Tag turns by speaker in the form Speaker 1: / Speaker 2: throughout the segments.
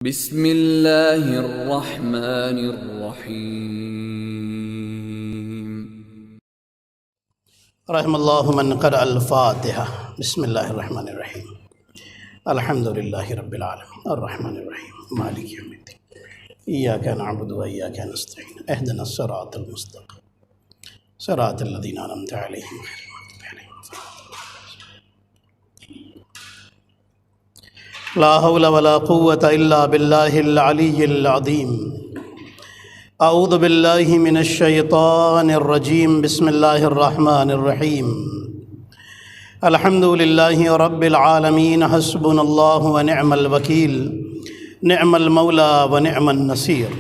Speaker 1: بسم اللہ الرحمن الرحیم
Speaker 2: رحم اللہ من قرأ الفاتحہ۔ بسم اللہ الرحمن الرحیم۔ الحمد للہ رب العالمین الرحمن الرحیم مالک یوم الدین ایاک نعبد و ایاک نستعین اہدنا الصراط المستقیم صراط الذین انعمت علیہم غیر المغضوب علیہم ولا الضالین۔ لا حول ولا قوة الا باللہ العلی العظیم۔ اعوذ باللہ من الشیطان الرجیم۔ بسم اللہ الرحمن الرحیم۔ الحمد للہ رب العالمین حسبنا اللہ ونعم الوکیل نعم المولا ونعم النصیر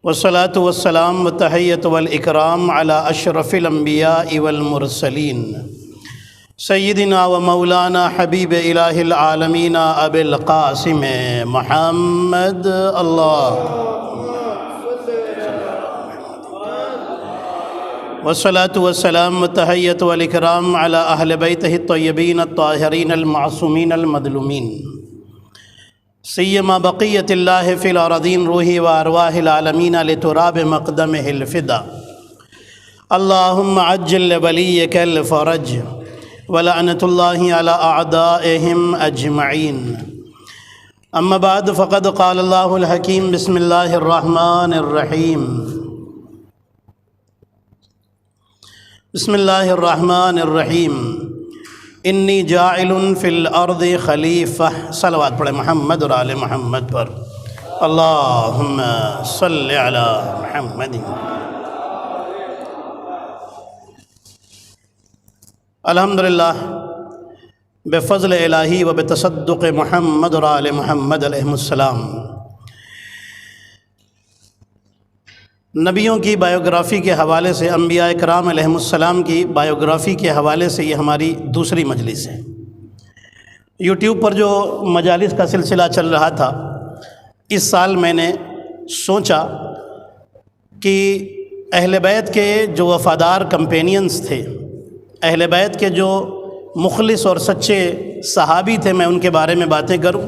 Speaker 2: والصلاة والسلام والتحیۃ والاکرام علی اشرف الانبیاء والمرسلین سیدنا و مولانا حبیب الہ العالمین ابی القاسم محمد اللہ والصلاة والسلام والتحیۃ والاکرام علی اہل بیتہ الطیبین الطاہرین المعصومین المظلومین سیما بقیت اللہ فی الارضین روحی و ارواح العالمین لتراب مقدمہ الفدا اللہم عجل ولیک الفرج ولعنۃ اللہ علی اعدائہم اجمعین۔ اما بعد فقد قال اللہ الحکیم بسم اللہ الرحمن الرحیم۔ بسم اللہ الرحمن الرحیم۔ انی جاعل فی الارض خلیفہ۔ صلوات پڑھیں محمد اور آل محمد پر۔ اللہم صلی علی محمد۔ الحمدللہ بفضل الہی و بتصدق محمد اور آل محمد علیہ السلام نبیوں کی بائیوگرافی کے حوالے سے، انبیاء کرام علیہ السلام کی بائیوگرافی کے حوالے سے یہ ہماری دوسری مجلس ہے۔ یوٹیوب پر جو مجالس کا سلسلہ چل رہا تھا، اس سال میں نے سوچا کہ اہل بیت کے جو وفادار کمپینینز تھے، اہل بیت کے جو مخلص اور سچے صحابی تھے، میں ان کے بارے میں باتیں کروں۔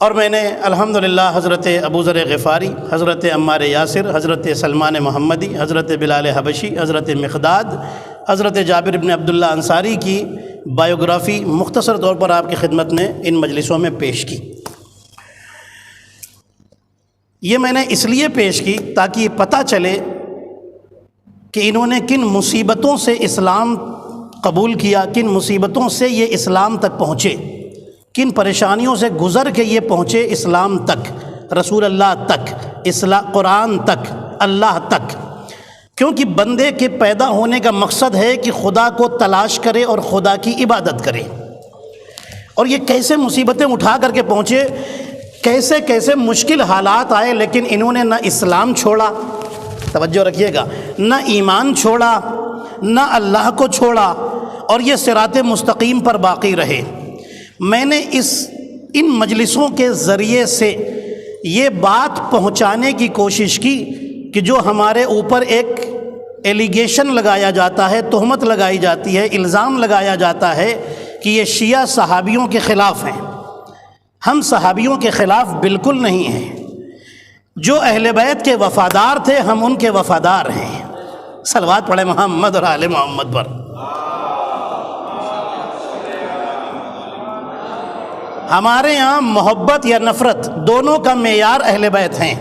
Speaker 2: اور میں نے الحمدللہ حضرت ابو ذر غفاری، حضرت عمار یاسر، حضرت سلمان محمدی، حضرت بلال حبشی، حضرت مقداد، حضرت جابر بن عبداللہ انصاری کی بائیوگرافی مختصر طور پر آپ کی خدمت میں ان مجلسوں میں پیش کی۔ یہ میں نے اس لیے پیش کی تاکہ پتہ چلے کہ انہوں نے کن مصیبتوں سے اسلام قبول کیا، کن مصیبتوں سے یہ اسلام تک پہنچے، کن پریشانیوں سے گزر کے یہ پہنچے اسلام تک، رسول اللہ تک، قرآن تک، اللہ تک۔ کیونکہ بندے کے پیدا ہونے کا مقصد ہے کہ خدا کو تلاش کرے اور خدا کی عبادت کرے، اور یہ کیسے مصیبتیں اٹھا کر کے پہنچے، کیسے کیسے مشکل حالات آئے، لیکن انہوں نے نہ اسلام چھوڑا، توجہ رکھیے گا، نہ ایمان چھوڑا، نہ اللہ کو چھوڑا، اور یہ صراط مستقیم پر باقی رہے۔ میں نے ان مجلسوں کے ذریعے سے یہ بات پہنچانے کی کوشش کی کہ جو ہمارے اوپر ایک ایلیگیشن لگایا جاتا ہے، تہمت لگائی جاتی ہے، الزام لگایا جاتا ہے کہ یہ شیعہ صحابیوں کے خلاف ہیں۔ ہم صحابیوں کے خلاف بالکل نہیں ہیں۔ جو اہل بیت کے وفادار تھے، ہم ان کے وفادار ہیں۔ صلوات پڑھیں محمد اور آل محمد پر۔ ہمارے ہاں محبت یا نفرت دونوں کا معیار اہل بیت ہیں۔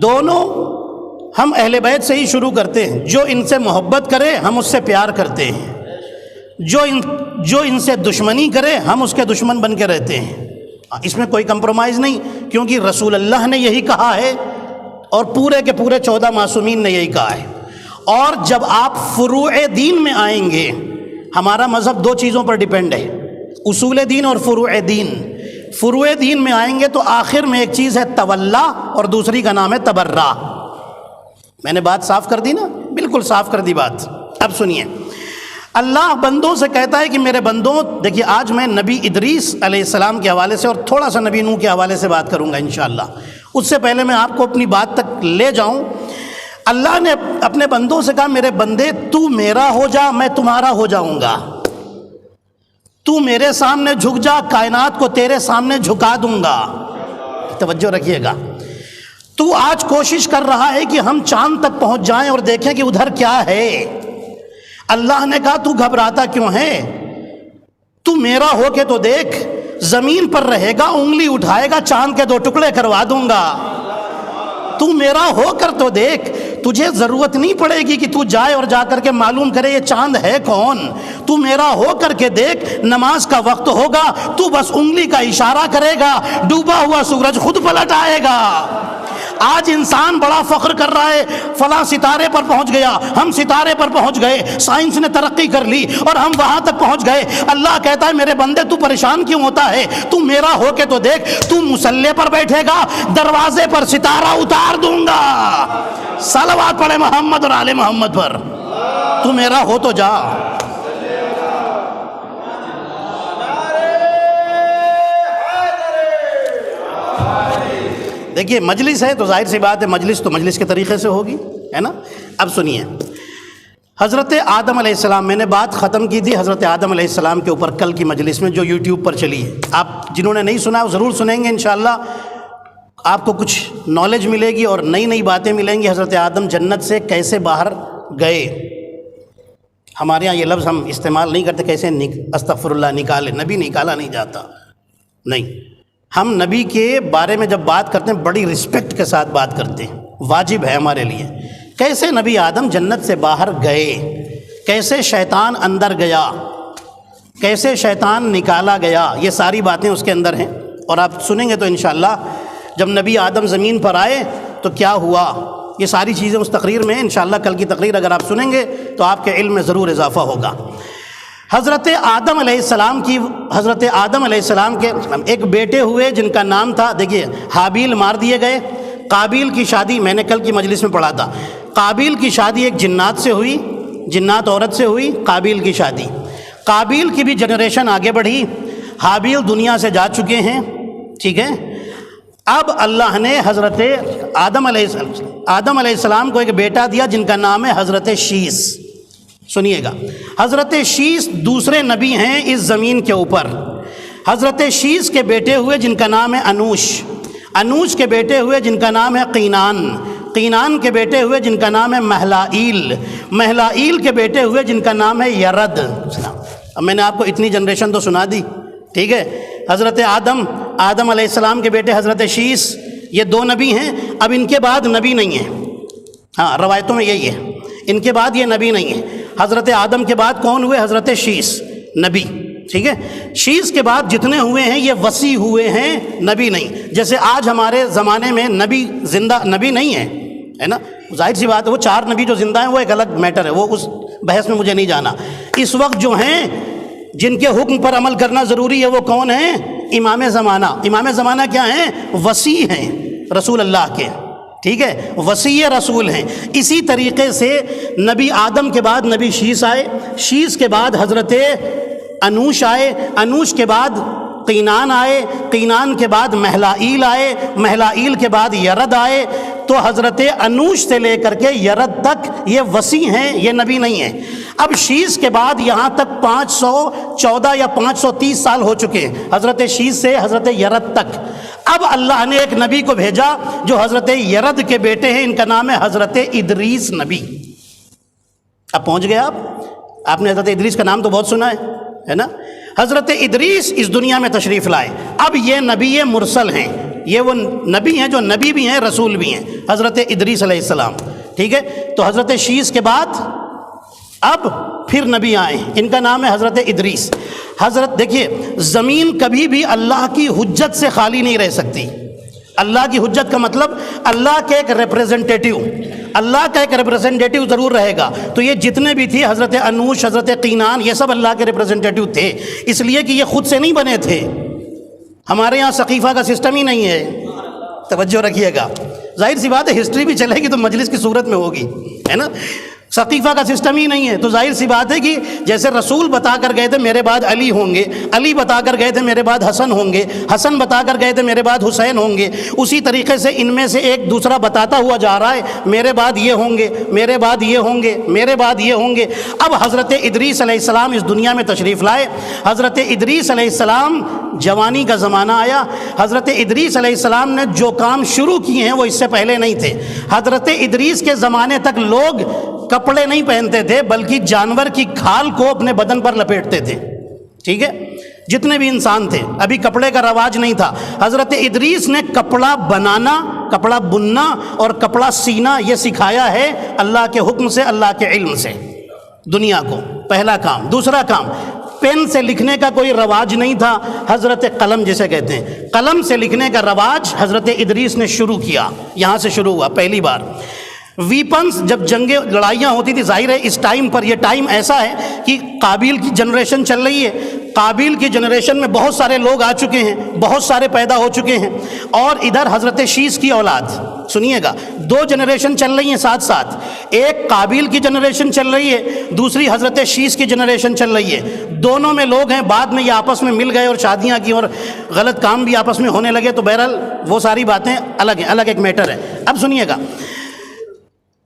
Speaker 2: دونوں ہم اہل بیت سے ہی شروع کرتے ہیں۔ جو ان سے محبت کرے ہم اس سے پیار کرتے ہیں، جو ان سے دشمنی کرے ہم اس کے دشمن بن کے رہتے ہیں۔ اس میں کوئی کمپرومائز نہیں، کیونکہ رسول اللہ نے یہی کہا ہے اور پورے کے پورے 14 معصومین نے یہی کہا ہے۔ اور جب آپ فروع دین میں آئیں گے، ہمارا مذہب 2 چیزوں پر ڈیپینڈ ہے، اصول دین اور فروع دین۔ فروع دین میں آئیں گے تو آخر میں ایک چیز ہے تولا، اور دوسری کا نام ہے تبرہ۔ میں نے بات صاف کر دی نا؟ بالکل صاف کر دی بات۔ اب سنیے، اللہ بندوں سے کہتا ہے کہ میرے بندوں، دیکھیے آج میں نبی ادریس علیہ السلام کے حوالے سے اور تھوڑا سا نبی نوح کے حوالے سے بات کروں گا انشاءاللہ۔ اس سے پہلے میں آپ کو اپنی بات تک لے جاؤں۔ اللہ نے اپنے بندوں سے کہا میرے بندے تو میرا ہو جا، میں تمہارا ہو جاؤں گا۔ تو میرے سامنے جھک جا، کائنات کو تیرے سامنے جھکا دوں گا۔ توجہ رکھیے گا، تو آج کوشش کر رہا ہے کہ ہم چاند تک پہنچ جائیں اور دیکھیں کہ ادھر کیا ہے۔ اللہ نے کہا تو گھبراتا کیوں ہے؟ تو میرا ہو کے تو دیکھ، زمین پر رہے گا، انگلی اٹھائے گا، چاند کے 2 ٹکڑے کروا دوں گا۔ تو میرا ہو کر تو دیکھ، تجھے ضرورت نہیں پڑے گی کہ تو جائے اور جا کر کے معلوم کرے یہ چاند ہے کون۔ تو میرا ہو کر کے دیکھ، نماز کا وقت ہوگا، تو بس انگلی کا اشارہ کرے گا، ڈوبا ہوا سورج خود پلٹ آئے گا۔ آج انسان بڑا فخر کر رہا ہے، فلاں ستارے پر پہنچ گیا، ہم ستارے پر پہنچ گئے، سائنس نے ترقی کر لی اور ہم وہاں تک پہنچ گئے۔ اللہ کہتا ہے میرے بندے تو پریشان کیوں ہوتا ہے؟ تو میرا ہو کے تو دیکھ، تو مصلی پر بیٹھے گا، دروازے پر ستارہ اتار دوں گا۔ صلوات پڑھے محمد اور آل محمد پر۔ تو میرا ہو تو جا۔ دیکھیے مجلس ہے تو ظاہر سی بات ہے، مجلس تو مجلس کے طریقے سے ہوگی، ہے نا۔ اب سنیے، حضرت آدم علیہ السلام، میں نے بات ختم کی تھی حضرت آدم علیہ السلام کے اوپر کل کی مجلس میں جو یوٹیوب پر چلی ہے۔ آپ جنہوں نے نہیں سنا وہ ضرور سنیں گے انشاءاللہ، آپ کو کچھ نالج ملے گی اور نئی نئی باتیں ملیں گی۔ حضرت آدم جنت سے کیسے باہر گئے، ہمارے ہاں یہ لفظ ہم استعمال نہیں کرتے، کیسے استغفر اللہ نکالے، نبی نکالا نہیں جاتا، نہیں۔ ہم نبی کے بارے میں جب بات کرتے ہیں بڑی رسپیکٹ کے ساتھ بات کرتے ہیں، واجب ہے ہمارے لیے۔ کیسے نبی آدم جنت سے باہر گئے، کیسے شیطان اندر گیا، کیسے شیطان نکالا گیا، یہ ساری باتیں اس کے اندر ہیں اور آپ سنیں گے تو انشاءاللہ جب نبی آدم زمین پر آئے تو کیا ہوا، یہ ساری چیزیں اس تقریر میں ہیں۔ انشاءاللہ کل کی تقریر اگر آپ سنیں گے تو آپ کے علم میں ضرور اضافہ ہوگا۔ حضرت آدم علیہ السلام کے ایک بیٹے ہوئے جن کا نام تھا، دیکھیے، حابیل مار دیے گئے۔ قابیل کی شادی میں نے کل کی مجلس میں پڑھا تھا، قابیل کی شادی ایک جنات سے ہوئی، جنات عورت سے ہوئی قابیل کی شادی۔ قابیل کی بھی جنریشن آگے بڑھی، حابیل دنیا سے جا چکے ہیں، ٹھیک ہے۔ اب اللہ نے حضرت آدم علیہ السلام کو ایک بیٹا دیا جن کا نام ہے حضرت شیس۔ سنیے گا، حضرت شیس دوسرے نبی ہیں اس زمین کے اوپر۔ حضرت شیس کے بیٹے ہوئے جن کا نام ہے انوش، انوش کے بیٹے ہوئے جن کا نام ہے قینان، قینان کے بیٹے ہوئے جن کا نام ہے مہلائیل، مہلائیل کے بیٹے ہوئے جن کا نام ہے یرد۔ اب میں نے آپ کو اتنی جنریشن تو سنا دی، ٹھیک ہے۔ حضرت آدم علیہ السلام کے بیٹے حضرت شیس، یہ 2 نبی ہیں۔ اب ان کے بعد نبی نہیں ہیں، ہاں روایتوں میں یہی ہے، ان کے بعد یہ نبی نہیں ہے۔ حضرت آدم کے بعد کون ہوئے؟ حضرت شیس نبی، ٹھیک ہے۔ شیس کے بعد جتنے ہوئے ہیں یہ وصی ہوئے ہیں، نبی نہیں۔ جیسے آج ہمارے زمانے میں نبی زندہ نبی نہیں ہے نا، ظاہر سی بات ہے، وہ 4 نبی جو زندہ ہیں وہ ایک الگ میٹر ہے، وہ اس بحث میں مجھے نہیں جانا۔ اس وقت جو ہیں جن کے حکم پر عمل کرنا ضروری ہے وہ کون ہیں؟ امام زمانہ۔ امام زمانہ کیا ہیں؟ وصی ہیں رسول اللہ کے، ٹھیک ہے، وصی رسول ہیں۔ اسی طریقے سے نبی آدم کے بعد نبی شیس آئے، شیس کے بعد حضرت انوش آئے، انوش کے بعد قینان آئے، قینان کے بعد مہلائیل آئے، مہلائیل کے بعد یرد آئے۔ تو حضرت انوش سے لے کر کے یرد تک یہ وصی ہیں، یہ نبی نہیں ہیں۔ اب شیس کے بعد یہاں تک 514 یا 530 سال ہو چکے ہیں، حضرت شیس سے حضرت یرد تک۔ اب اللہ نے ایک نبی کو بھیجا جو حضرت یرد کے بیٹے ہیں، ان کا نام ہے حضرت ادریس نبی۔ اب پہنچ گئے آپ نے حضرت ادریس کا نام تو بہت سنا ہے نا۔ حضرت ادریس اس دنیا میں تشریف لائے۔ اب یہ نبی مرسل ہیں، یہ وہ نبی ہیں جو نبی بھی ہیں رسول بھی ہیں، حضرت ادریس علیہ السلام، ٹھیک ہے۔ تو حضرت شیس کے بعد اب پھر نبی آئے ہیں، ان کا نام ہے حضرت ادریس۔ حضرت دیکھیے، زمین کبھی بھی اللہ کی حجت سے خالی نہیں رہ سکتی۔ اللہ کی حجت کا مطلب اللہ کے ایک ریپریزنٹیٹیو، اللہ کا ایک ریپریزنٹیٹیو ضرور رہے گا۔ تو یہ جتنے بھی تھے، حضرت انوش، حضرت قینان، یہ سب اللہ کے ریپریزنٹیٹیو تھے، اس لیے کہ یہ خود سے نہیں بنے تھے۔ ہمارے یہاں سقیفہ کا سسٹم ہی نہیں ہے، توجہ رکھیے گا۔ ظاہر سی بات ہے، ہسٹری بھی چلے گی تو مجلس کی صورت میں ہوگی، ہے نا۔ ثقیفہ کا سسٹم ہی نہیں ہے، تو ظاہر سی بات ہے کہ جیسے رسول بتا کر گئے تھے میرے بعد علی ہوں گے، علی بتا کر گئے تھے میرے بعد حسن ہوں گے، حسن بتا کر گئے تھے میرے بعد حسین ہوں گے، اسی طریقے سے ان میں سے ایک دوسرا بتاتا ہوا جا رہا ہے میرے بعد یہ ہوں گے، میرے بعد یہ ہوں گے، میرے بعد یہ ہوں گے۔ اب حضرت ادریس علیہ السلام اس دنیا میں تشریف لائے۔ حضرت ادریس علیہ السلام جوانی کا زمانہ آیا۔ حضرت ادریس علیہ السلام نے جو کام شروع کیے ہیں وہ اس سے پہلے نہیں تھے۔ حضرت ادریس کے زمانے تک لوگ کپڑے نہیں پہنتے تھے بلکہ جانور کی کھال کو اپنے بدن پر لپیٹتے تھے، ٹھیک ہے، جتنے بھی انسان تھے، ابھی کپڑے کا رواج نہیں تھا۔ حضرت ادریس نے کپڑا بنانا، کپڑا بننا اور کپڑا سینا یہ سکھایا ہے اللہ کے حکم سے، اللہ کے علم سے دنیا کو، پہلا کام۔ دوسرا کام، پین سے لکھنے کا کوئی رواج نہیں تھا، حضرت قلم جسے کہتے ہیں، قلم سے لکھنے کا رواج حضرت ادریس نے شروع کیا، یہاں سے شروع ہوا پہلی بار۔ ویپنز، جب جنگیں لڑائیاں ہوتی تھی، ظاہر ہے اس ٹائم پر، یہ ٹائم ایسا ہے کہ قابیل کی جنریشن چل رہی ہے، قابیل کی جنریشن میں بہت سارے لوگ آ چکے ہیں، بہت سارے پیدا ہو چکے ہیں، اور ادھر حضرت شیس کی اولاد، سنیے گا، دو جنریشن چل رہی ہیں ساتھ ساتھ، ایک قابیل کی جنریشن چل رہی ہے، دوسری حضرت شیس کی جنریشن چل رہی ہے، دونوں میں لوگ ہیں، بعد میں یہ آپس میں مل گئے اور شادیاں کی اور غلط کام بھی آپس میں ہونے لگے، تو بہرحال وہ ساری باتیں الگ ہیں، الگ ایک میٹر ہے۔ اب سنیے گا،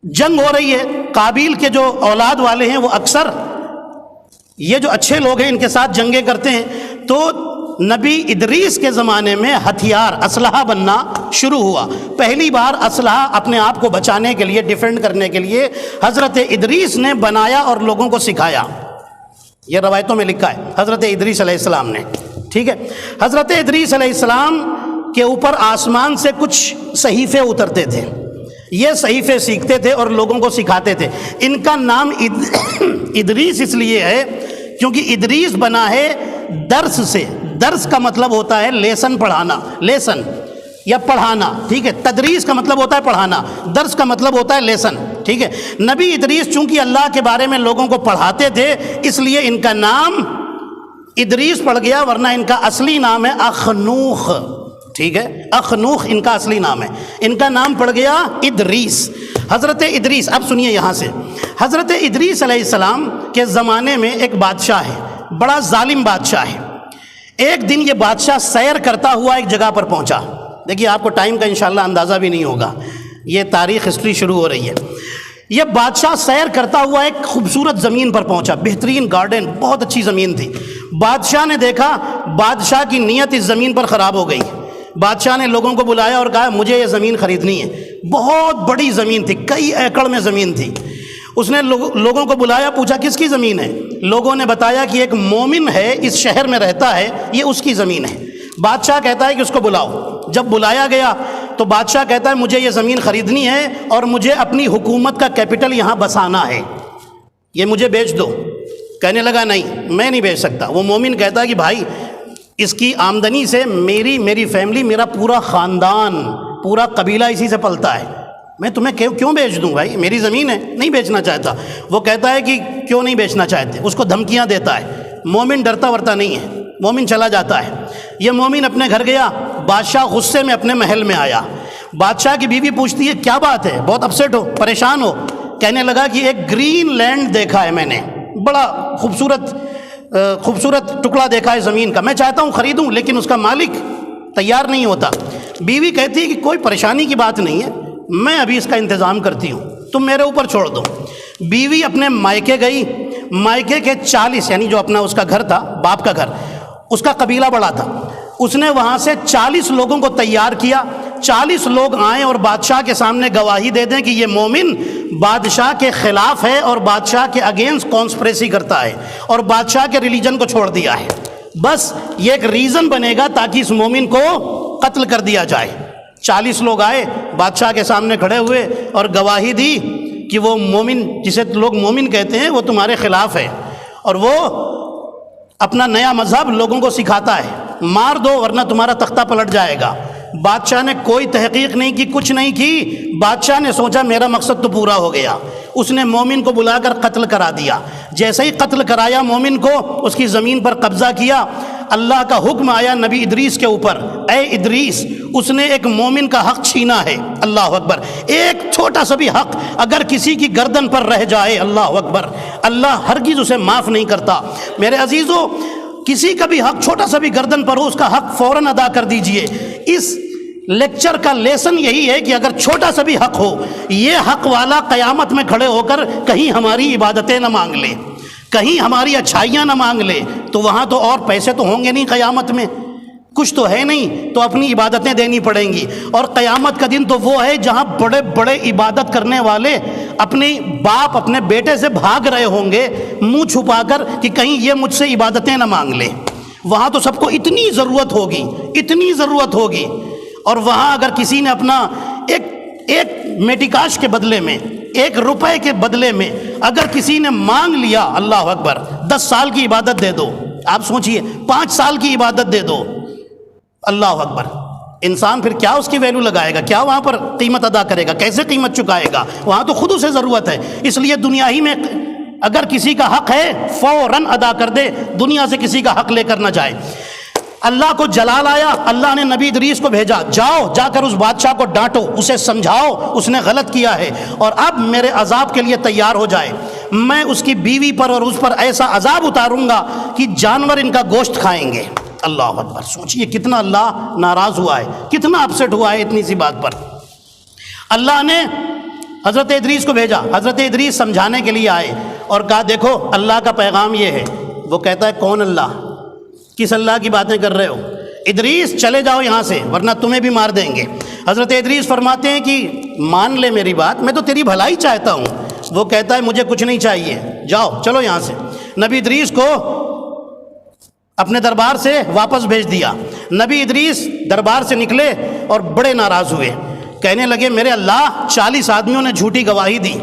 Speaker 2: جنگ ہو رہی ہے، قابیل کے جو اولاد والے ہیں وہ اکثر یہ جو اچھے لوگ ہیں ان کے ساتھ جنگیں کرتے ہیں، تو نبی ادریس کے زمانے میں ہتھیار، اسلحہ بننا شروع ہوا۔ پہلی بار اسلحہ اپنے آپ کو بچانے کے لیے، ڈیفینڈ کرنے کے لیے حضرت ادریس نے بنایا اور لوگوں کو سکھایا، یہ روایتوں میں لکھا ہے حضرت ادریس علیہ السلام نے، ٹھیک ہے۔ حضرت ادریس علیہ السلام کے اوپر آسمان سے کچھ صحیفے اترتے تھے، یہ صحیفے سیکھتے تھے اور لوگوں کو سکھاتے تھے۔ ان کا نام ادریس اس لیے ہے کیونکہ ادریس بنا ہے درس سے، درس کا مطلب ہوتا ہے لیسن پڑھانا، لیسن یا پڑھانا، ٹھیک ہے، تدریس کا مطلب ہوتا ہے پڑھانا، درس کا مطلب ہوتا ہے لیسن، ٹھیک ہے۔ نبی ادریس چونکہ اللہ کے بارے میں لوگوں کو پڑھاتے تھے اس لیے ان کا نام ادریس پڑ گیا، ورنہ ان کا اصلی نام ہے اخنوخ، ٹھیک ہے، اخنوخ ان کا اصلی نام ہے، ان کا نام پڑ گیا ادریس۔ حضرت ادریس، اب سنیے یہاں سے، حضرت ادریس علیہ السلام کے زمانے میں ایک بادشاہ ہے، بڑا ظالم بادشاہ ہے۔ ایک دن یہ بادشاہ سیر کرتا ہوا ایک جگہ پر پہنچا، دیکھیے آپ کو ٹائم کا انشاءاللہ اندازہ بھی نہیں ہوگا، یہ تاریخ ہسٹری شروع ہو رہی ہے۔ یہ بادشاہ سیر کرتا ہوا ایک خوبصورت زمین پر پہنچا، بہترین گارڈن، بہت اچھی زمین تھی۔ بادشاہ نے دیکھا، بادشاہ کی نیت اس زمین پر خراب ہو گئی۔ بادشاہ نے لوگوں کو بلایا اور کہا مجھے یہ زمین خریدنی ہے، بہت بڑی زمین تھی، کئی ایکڑ میں زمین تھی۔ اس نے لوگوں کو بلایا، پوچھا کس کی زمین ہے؟ لوگوں نے بتایا کہ ایک مومن ہے، اس شہر میں رہتا ہے، یہ اس کی زمین ہے۔ بادشاہ کہتا ہے کہ اس کو بلاؤ۔ جب بلایا گیا تو بادشاہ کہتا ہے مجھے یہ زمین خریدنی ہے اور مجھے اپنی حکومت کا کیپٹل یہاں بسانا ہے، یہ مجھے بیچ دو۔ کہنے لگا نہیں، میں نہیں بیچ سکتا۔ وہ مومن کہتا ہے کہ بھائی اس کی آمدنی سے میری فیملی، میرا پورا خاندان، پورا قبیلہ اسی سے پلتا ہے، میں تمہیں کیوں بیچ دوں بھائی، میری زمین ہے، نہیں بیچنا چاہتا۔ وہ کہتا ہے کہ کیوں نہیں بیچنا چاہتے، اس کو دھمکیاں دیتا ہے۔ مومن ڈرتا ورتا نہیں ہے، مومن چلا جاتا ہے۔ یہ مومن اپنے گھر گیا، بادشاہ غصے میں اپنے محل میں آیا۔ بادشاہ کی بیوی پوچھتی ہے کیا بات ہے، بہت اپسیٹ ہو، پریشان ہو؟ کہنے لگا کہ ایک گرین لینڈ دیکھا ہے میں نے، بڑا خوبصورت ٹکڑا دیکھا ہے زمین کا، میں چاہتا ہوں خریدوں لیکن اس کا مالک تیار نہیں ہوتا۔ بیوی کہتی ہے کہ کوئی پریشانی کی بات نہیں ہے، میں ابھی اس کا انتظام کرتی ہوں، تم میرے اوپر چھوڑ دو۔ بیوی اپنے مائکے گئی، مائکے کے 40، یعنی جو اپنا اس کا گھر تھا، باپ کا گھر، اس کا قبیلہ بڑا تھا، اس نے وہاں سے 40 لوگوں کو تیار کیا۔ 40 لوگ آئیں اور بادشاہ کے سامنے گواہی دے دیں کہ یہ مومن بادشاہ کے خلاف ہے اور بادشاہ کے اگینسٹ کانسپریسی کرتا ہے اور بادشاہ کے ریلیجن کو چھوڑ دیا ہے۔ بس یہ ایک ریزن بنے گا تاکہ اس مومن کو قتل کر دیا جائے۔ 40 لوگ آئے، بادشاہ کے سامنے کھڑے ہوئے اور گواہی دی کہ وہ مومن، جسے لوگ مومن کہتے ہیں، وہ تمہارے خلاف ہے اور وہ اپنا نیا مذہب لوگوں کو سکھاتا ہے، مار دو ورنہ تمہارا تختہ پلٹ جائے گا۔ بادشاہ نے کوئی تحقیق نہیں کی، کچھ نہیں کی، بادشاہ نے سوچا میرا مقصد تو پورا ہو گیا، اس نے مومن کو بلا کر قتل کرا دیا۔ جیسے ہی قتل کرایا مومن کو، اس کی زمین پر قبضہ کیا، اللہ کا حکم آیا نبی ادریس کے اوپر، اے ادریس اس نے ایک مومن کا حق چھینا ہے، اللہ اکبر، ایک چھوٹا سا بھی حق اگر کسی کی گردن پر رہ جائے، اللہ اکبر، اللہ ہرگز اسے معاف نہیں کرتا۔ میرے عزیزو، کسی کا بھی حق چھوٹا سا بھی گردن پر ہو، اس کا حق فوراً ادا کر دیجئے۔ اس لیکچر کا لیسن یہی ہے کہ اگر چھوٹا سا بھی حق ہو، یہ حق والا قیامت میں کھڑے ہو کر کہیں ہماری عبادتیں نہ مانگ لے، کہیں ہماری اچھائیاں نہ مانگ لے، تو وہاں تو اور پیسے تو ہوں گے نہیں، قیامت میں کچھ تو ہے نہیں، تو اپنی عبادتیں دینی پڑیں گی۔ اور قیامت کا دن تو وہ ہے جہاں بڑے بڑے عبادت کرنے والے اپنے باپ اپنے بیٹے سے بھاگ رہے ہوں گے منہ چھپا کر کہ کہیں یہ مجھ سے عبادتیں نہ مانگ لے۔ وہاں تو سب کو اتنی ضرورت ہوگی، اتنی ضرورت ہوگی، اور وہاں اگر کسی نے اپنا ایک میٹیکاش کے بدلے میں، 1 روپے کے بدلے میں اگر کسی نے مانگ لیا، اللہ اکبر، 10 سال کی عبادت دے دو، آپ سوچئے 5 سال کی عبادت دے دو، اللہ اکبر، انسان پھر کیا اس کی ویلیو لگائے گا، کیا وہاں پر قیمت ادا کرے گا، کیسے قیمت چکائے گا؟ وہاں تو خود اسے ضرورت ہے۔ اس لیے دنیا ہی میں اگر کسی کا حق ہے فوراً ادا کر دے، دنیا سے کسی کا حق لے کر نہ جائے۔ اللہ کو جلال آیا، اللہ نے نبی ادریس کو بھیجا، جاؤ جا کر اس بادشاہ کو ڈانٹو، اسے سمجھاؤ اس نے غلط کیا ہے اور اب میرے عذاب کے لیے تیار ہو جائے، میں اس کی بیوی پر اور اس پر ایسا عذاب اتاروں گا کہ جانور ان کا گوشت کھائیں گے۔ اللہ اکبر، سوچئے کتنا اللہ ناراض ہوا ہے، کتنا اپسٹ ہوا ہے اتنی سی بات پر۔ اللہ نے حضرت ادریس کو بھیجا، حضرت ادریس سمجھانے کے لیے آئے اور کہا دیکھو اللہ کا پیغام یہ ہے۔ وہ کہتا ہے کون اللہ، کس اللہ کی باتیں کر رہے ہو؟ ادریس چلے جاؤ یہاں سے ورنہ تمہیں بھی مار دیں گے۔ حضرت ادریس فرماتے ہیں کہ مان لے میری بات، میں تو تیری بھلائی چاہتا ہوں۔ وہ کہتا ہے مجھے کچھ نہیں چاہیے، جاؤ چلو یہاں سے۔ نبی ادریس کو اپنے دربار سے واپس بھیج دیا۔ نبی ادریس دربار سے نکلے اور بڑے ناراض ہوئے، کہنے لگے میرے اللہ 40 آدمیوں نے جھوٹی گواہی دی،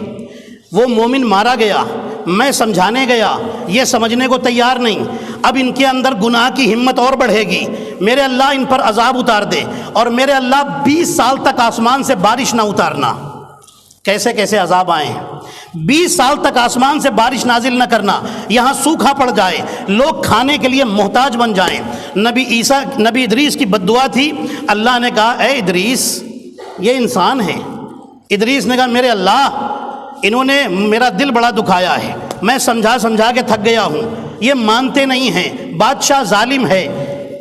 Speaker 2: وہ مومن مارا گیا، میں سمجھانے گیا، یہ سمجھنے کو تیار نہیں، اب ان کے اندر گناہ کی ہمت اور بڑھے گی، میرے اللہ ان پر عذاب اتار دے، اور میرے اللہ 20 سال تک آسمان سے بارش نہ اتارنا۔ کیسے کیسے عذاب آئے ہیں، 20 سال تک آسمان سے بارش نازل نہ کرنا، یہاں سوکھا پڑ جائے، لوگ کھانے کے لیے محتاج بن جائیں۔ نبی ادریس کی بد دعا تھی۔ اللہ نے کہا اے ادریس یہ انسان ہے۔ ادریس نے کہا میرے اللہ انہوں نے میرا دل بڑا دکھایا ہے، میں سمجھا کے تھک گیا ہوں، یہ مانتے نہیں ہیں، بادشاہ ظالم ہے،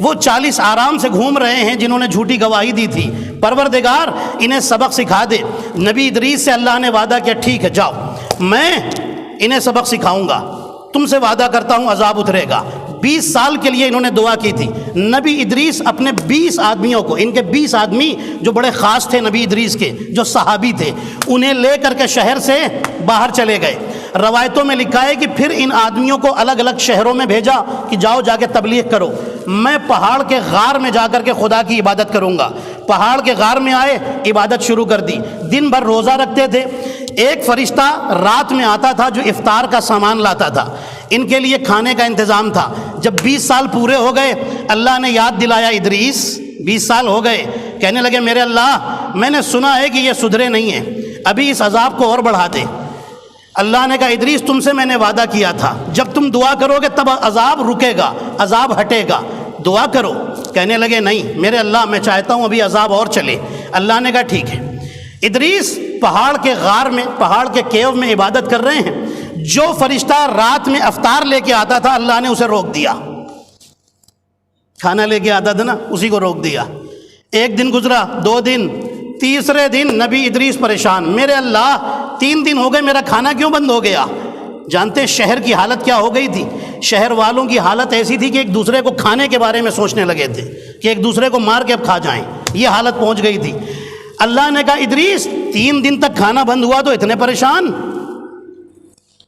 Speaker 2: وہ 40 آرام سے گھوم رہے ہیں جنہوں نے جھوٹی گواہی دی تھی، پروردگار انہیں سبق سکھا دے۔ نبی ادریس سے اللہ نے وعدہ کیا ٹھیک ہے جاؤ میں انہیں سبق سکھاؤں گا، تم سے وعدہ کرتا ہوں عذاب اترے گا۔ 20 سال کے لیے انہوں نے دعا کی تھی۔ نبی ادریس اپنے 20 آدمیوں کو، ان کے 20 آدمی جو بڑے خاص تھے نبی ادریس کے، جو صحابی تھے، انہیں لے کر کے شہر سے باہر چلے گئے۔ روایتوں میں لکھا ہے کہ پھر ان آدمیوں کو الگ الگ شہروں میں بھیجا کہ جاؤ جا کے تبلیغ کرو، میں پہاڑ کے غار میں جا کر کے خدا کی عبادت کروں گا۔ پہاڑ کے غار میں آئے، عبادت شروع کر دی، دن بھر روزہ رکھتے تھے۔ ایک فرشتہ رات میں آتا تھا جو افطار کا سامان لاتا تھا، ان کے لیے کھانے کا انتظام تھا۔ جب 20 سال پورے ہو گئے، اللہ نے یاد دلایا ادریس 20 سال ہو گئے، کہنے لگے میرے اللہ میں نے سنا ہے کہ یہ سدھرے نہیں ہیں، ابھی اس عذاب کو اور بڑھا دے۔ اللہ نے کہا ادریس تم سے میں نے وعدہ کیا تھا جب تم دعا کرو گے تب عذاب رکے گا، عذاب ہٹے گا، دعا کرو۔ کہنے لگے نہیں میرے اللہ میں چاہتا ہوں ابھی عذاب اور چلے۔ اللہ نے کہا ٹھیک ہے۔ ادریس پہاڑ کے غار میں، پہاڑ کے کیو میں عبادت کر رہے ہیں۔ جو فرشتہ رات میں افطار لے کے آتا تھا اللہ نے اسے روک دیا، کھانا لے کے آتا تھا نا اسی کو روک دیا۔ ایک دن گزرا، 2 دن، تیسرے دن نبی ادریس پریشان، میرے اللہ 3 دن ہو گئے میرا کھانا کیوں بند ہو گیا؟ جانتے ہیں شہر کی حالت کیا ہو گئی تھی؟ شہر والوں کی حالت ایسی تھی کہ ایک دوسرے کو کھانے کے بارے میں سوچنے لگے تھے کہ ایک دوسرے کو مار کے اب کھا جائیں، یہ حالت پہنچ گئی تھی۔ اللہ نے کہا ادریس 3 دن تک کھانا بند ہوا تو اتنے پریشان؟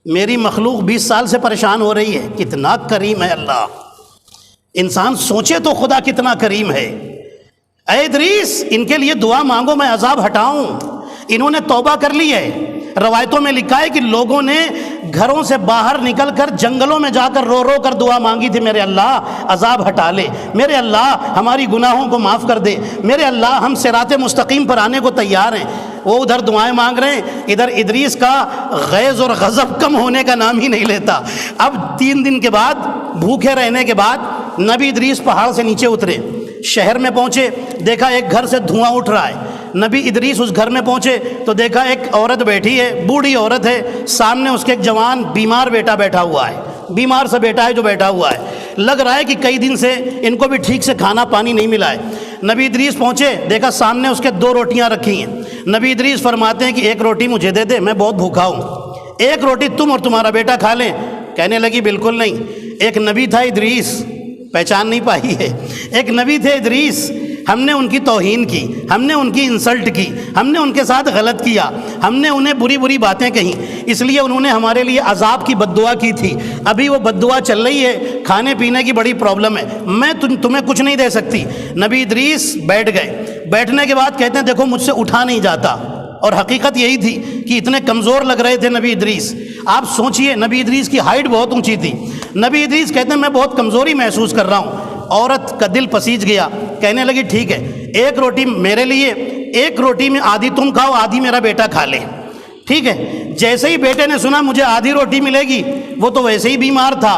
Speaker 2: میری مخلوق 20 سال سے پریشان ہو رہی ہے۔ کتنا کریم ہے اللہ، انسان سوچے تو خدا کتنا کریم ہے۔ اے ادریس ان کے لیے دعا مانگو میں عذاب ہٹاؤں۔ انہوں نے توبہ کر لی ہے۔ روایتوں میں لکھا ہے کہ لوگوں نے گھروں سے باہر نکل کر جنگلوں میں جا کر رو رو کر دعا مانگی تھی، میرے اللہ عذاب ہٹا لے، میرے اللہ ہماری گناہوں کو معاف کر دے، میرے اللہ ہم صراط مستقیم پر آنے کو تیار ہیں۔ وہ ادھر دعائیں مانگ رہے ہیں، ادھر ادریس کا غیظ اور غضب کم ہونے کا نام ہی نہیں لیتا۔ اب 3 دن کے بعد بھوکے رہنے کے بعد نبی ادریس پہاڑ سے نیچے اترے، شہر میں پہنچے، دیکھا ایک گھر سے دھواں اٹھ رہا ہے۔ نبی ادریس اس گھر میں پہنچے تو دیکھا ایک عورت بیٹھی ہے، بوڑھی عورت ہے، سامنے اس کے ایک جوان بیمار بیٹا بیٹھا ہوا ہے، بیمار سا بیٹا ہے جو بیٹھا ہوا ہے، لگ رہا ہے کہ کئی دن سے ان کو بھی ٹھیک سے کھانا پانی نہیں ملا ہے۔ نبی ادریس پہنچے، دیکھا سامنے اس کے 2 روٹیاں رکھی ہیں۔ نبی ادریس فرماتے ہیں کہ 1 روٹی مجھے دے دے، میں بہت بھوکا ہوں، 1 روٹی تم اور تمہارا بیٹا کھا لیں۔ کہنے لگی بالکل نہیں، ایک نبی تھا ادریس، پہچان نہیں پائی ہے، ایک نبی تھے ادریس، ہم نے ان کی توہین کی، ہم نے ان کی انسلٹ کی، ہم نے ان کے ساتھ غلط کیا، ہم نے انہیں بری بری باتیں کہیں، اس لیے انہوں نے ہمارے لیے عذاب کی بد دعا کی تھی، ابھی وہ بد دعا چل رہی ہے، کھانے پینے کی بڑی پرابلم ہے، میں تمہیں کچھ نہیں دے سکتی۔ نبی ادریس بیٹھ گئے، بیٹھنے کے بعد کہتے ہیں دیکھو مجھ سے اٹھا نہیں جاتا، اور حقیقت یہی تھی کہ اتنے کمزور لگ رہے تھے نبی ادریس۔ آپ سوچئے نبی ادریس کی ہائٹ بہت اونچی تھی، نبی ادریس کہتے ہیں میں بہت کمزوری محسوس کر رہا ہوں۔ عورت کا دل پسیج گیا، کہنے لگی ٹھیک ہے 1 روٹی میرے لیے، 1 روٹی میں آدھی تم کھاؤ، آدھی میرا بیٹا کھا لے، ٹھیک ہے۔ جیسے ہی بیٹے نے سنا مجھے آدھی روٹی ملے گی، وہ تو ویسے ہی بیمار تھا،